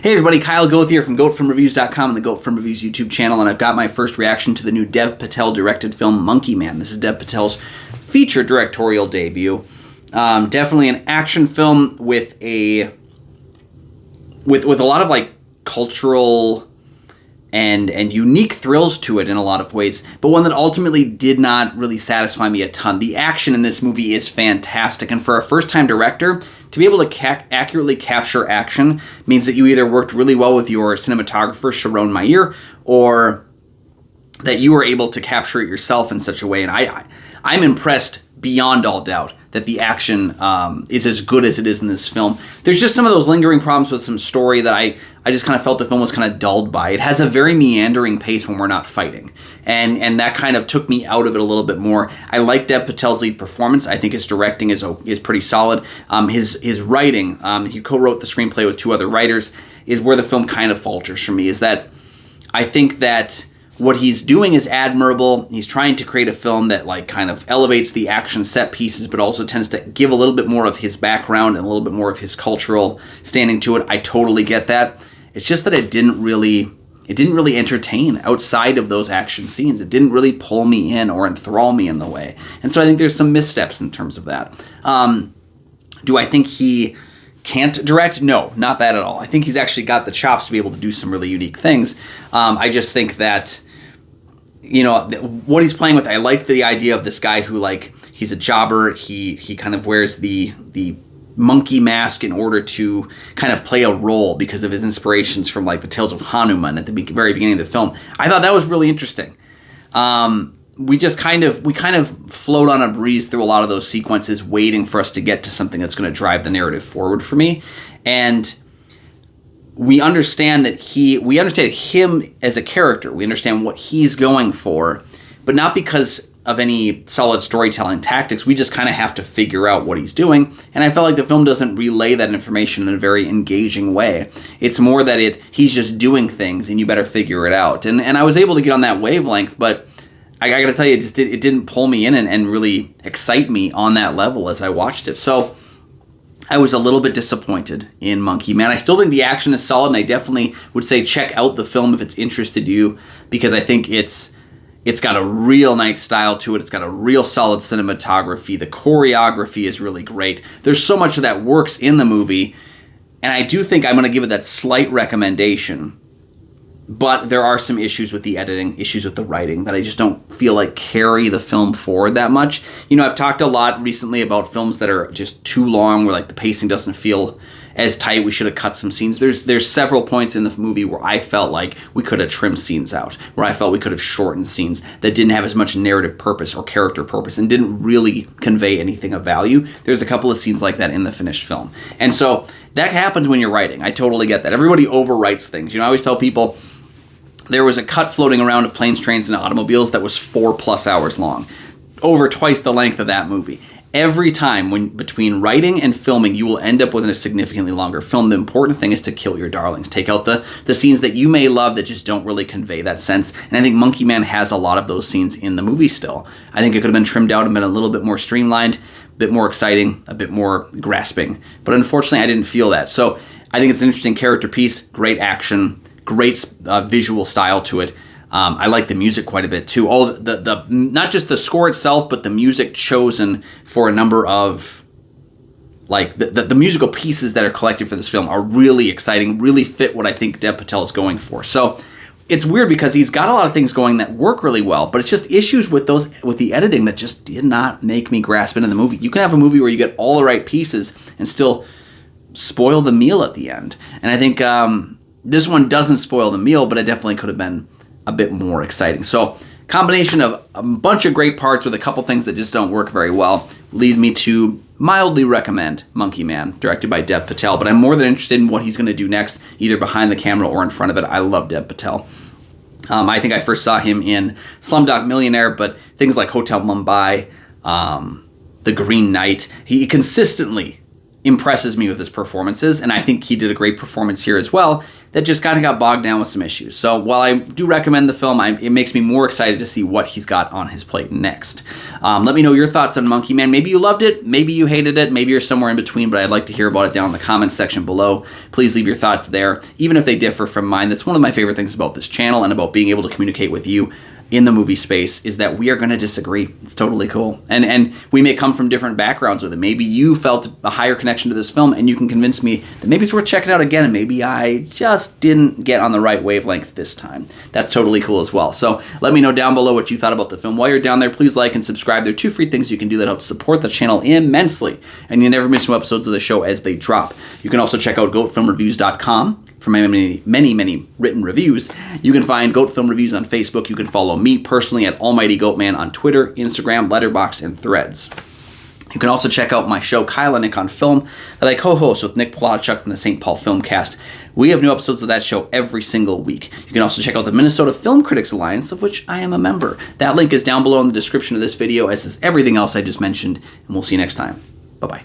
Hey everybody, Kyle Goeth here from GoatFilmReviews.com and the Goat Film Reviews YouTube channel, and I've got my first reaction to the new Dev Patel directed film Monkey Man. This is Dev Patel's feature directorial debut. Definitely an action film with a lot of like cultural and unique thrills to it in a lot of ways, but one that ultimately did not really satisfy me a ton. The action in this movie is fantastic, and for a first-time director, to be able to accurately capture action means that you either worked really well with your cinematographer, Sharon Mayer, or that you were able to capture it yourself in such a way, and I'm impressed beyond all doubt that the action is as good as it is in this film. There's just some of those lingering problems with some story that I just kind of felt the film was kind of dulled by. It has a very meandering pace when we're not fighting, and that kind of took me out of it a little bit more. I like Dev Patel's lead performance. I think his directing is pretty solid. His writing, he co-wrote the screenplay with two other writers, is where the film kind of falters for me, is that I think that what he's doing is admirable. He's trying to create a film that like kind of elevates the action set pieces, but also tends to give a little bit more of his background and a little bit more of his cultural standing to it. I totally get that. It's just that it didn't really entertain outside of those action scenes. It didn't really pull me in or enthrall me in the way. And so I think there's some missteps in terms of that. Do I think he can't direct? No, not that at all. I think he's actually got the chops to be able to do some really unique things. I just think that, you know, what he's playing with, I like the idea of this guy who, like, he's a jobber. He kind of wears the monkey mask in order to kind of play a role because of his inspirations from, like, the Tales of Hanuman at the very beginning of the film. I thought that was really interesting. We kind of float on a breeze through a lot of those sequences, waiting for us to get to something that's going to drive the narrative forward for me. And we understand him as a character. We understand what he's going for, but not because of any solid storytelling tactics. We just kind of have to figure out what he's doing. And I felt like the film doesn't relay that information in a very engaging way. It's more that he's just doing things and you better figure it out. And I was able to get on that wavelength, but I gotta tell you, it didn't pull me in and really excite me on that level as I watched it. So I was a little bit disappointed in Monkey Man. I still think the action is solid, and I definitely would say check out the film if it's interested you, because I think it's got a real nice style to it. It's got a real solid cinematography. The choreography is really great. There's so much of that works in the movie, and I do think I'm going to give it that slight recommendation. But there are some issues with the editing, issues with the writing that I just don't feel like carry the film forward that much. You know, I've talked a lot recently about films that are just too long, where like the pacing doesn't feel as tight. We should have cut some scenes. There's several points in the movie where I felt like we could have trimmed scenes out, where I felt we could have shortened scenes that didn't have as much narrative purpose or character purpose and didn't really convey anything of value. There's a couple of scenes like that in the finished film. And so that happens when you're writing. I totally get that. Everybody overwrites things. You know, I always tell people, there was a cut floating around of Planes, Trains, and Automobiles that was 4+ hours long, over twice the length of that movie. Every time between writing and filming, you will end up with a significantly longer film. The important thing is to kill your darlings. Take out the scenes that you may love that just don't really convey that sense. And I think Monkey Man has a lot of those scenes in the movie still. I think it could have been trimmed out and been a little bit more streamlined, a bit more exciting, a bit more grasping. But unfortunately, I didn't feel that. So I think it's an interesting character piece, great action, great visual style to it. I like the music quite a bit too. The not just the score itself, but the music chosen for a number of, like, the musical pieces that are collected for this film are really exciting, really fit what I think Dev Patel is going for. So it's weird because he's got a lot of things going that work really well, but it's just issues with the editing that just did not make me grasp into the movie. You can have a movie where you get all the right pieces and still spoil the meal at the end. And I think this one doesn't spoil the meal, but it definitely could have been a bit more exciting. So combination of a bunch of great parts with a couple things that just don't work very well lead me to mildly recommend Monkey Man, directed by Dev Patel. But I'm more than interested in what he's going to do next, either behind the camera or in front of it. I love Dev Patel. I think I first saw him in Slumdog Millionaire, but things like Hotel Mumbai, The Green Knight, he consistently impresses me with his performances, and I think he did a great performance here as well. that just kind of got bogged down with some issues. So while I do recommend the film, it makes me more excited to see what he's got on his plate next. Let me know your thoughts on Monkey Man. Maybe you loved it, maybe you hated it, maybe you're somewhere in between, but I'd like to hear about it down in the comments section below. Please leave your thoughts there, even if they differ from mine. That's one of my favorite things about this channel and about being able to communicate with you in the movie space, is that we are going to disagree. It's totally cool. And we may come from different backgrounds with it. Maybe you felt a higher connection to this film and you can convince me that maybe it's worth checking out again, and maybe I just didn't get on the right wavelength this time. That's totally cool as well. So let me know down below what you thought about the film. While you're down there, please like and subscribe. There are 2 free things you can do that help support the channel immensely, and you never miss new episodes of the show as they drop. You can also check out goatfilmreviews.com for my many written reviews. You can find Goat Film Reviews on Facebook. You can follow me personally at Almighty Goatman on Twitter, Instagram, Letterboxd, and Threads. You can also check out my show, Kyle and Nick on Film, that I co-host with Nick Polachuk from the St. Paul Filmcast. We have new episodes of that show every single week. You can also check out the Minnesota Film Critics Alliance, of which I am a member. That link is down below in the description of this video, as is everything else I just mentioned, and we'll see you next time. Bye-bye.